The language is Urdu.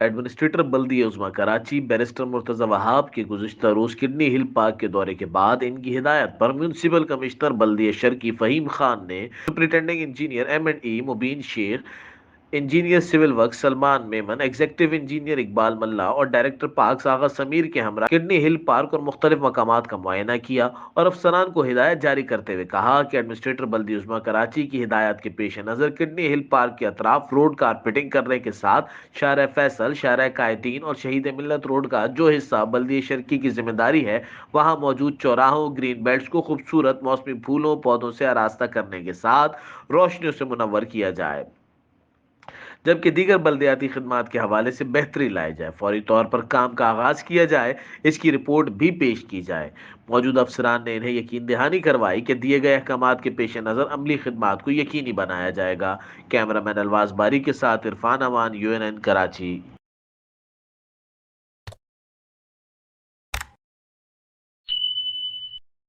ایڈمنسٹریٹر بلدیہ عظمیٰ کراچی بیرسٹر مرتضی وہاب کے گزشتہ روز کڈنی ہل پارک کے دورے کے بعد ان کی ہدایت پر میونسپل کمشنر بلدیہ شرقی فہیم خان نے سپرنٹینڈنگ انجینئر M&E مبین شیخ، engineer civil work Salman Memon, executive engineer Iqbal ملا اور ڈائریکٹر پارکس آغا سمیر کے ہمراہ کڈنی ہل پارک اور مختلف مقامات کا معائنہ کیا اور افسران کو ہدایت جاری کرتے ہوئے کہا کہ ایڈمنسٹریٹر بلدیہ عظمیٰ کراچی کی ہدایات کے پیش نظر کڈنی ہل پارک کے اطراف روڈ کارپیٹنگ کرنے کے ساتھ شارع فیصل، شارع قائدین اور شہید ملت روڈ کا جو حصہ بلدیہ شرقی کی ذمہ داری ہے وہاں موجود چوراہوں، گرین بیلٹس کو خوبصورت موسمی پھولوں پودوں سے آراستہ کرنے کے ساتھ روشنیوں سے منور کیا جائے، جبکہ دیگر بلدیاتی خدمات کے حوالے سے بہتری لائی جائے، فوری طور پر کام کا آغاز کیا جائے، اس کی رپورٹ بھی پیش کی جائے۔ موجودہ افسران نے انہیں یقین دہانی کروائی کہ دیے گئے احکامات کے پیش نظر عملی خدمات کو یقینی بنایا جائے گا۔ کیمرہ مین الواز باری کے ساتھ عرفان امان، UNN کراچی۔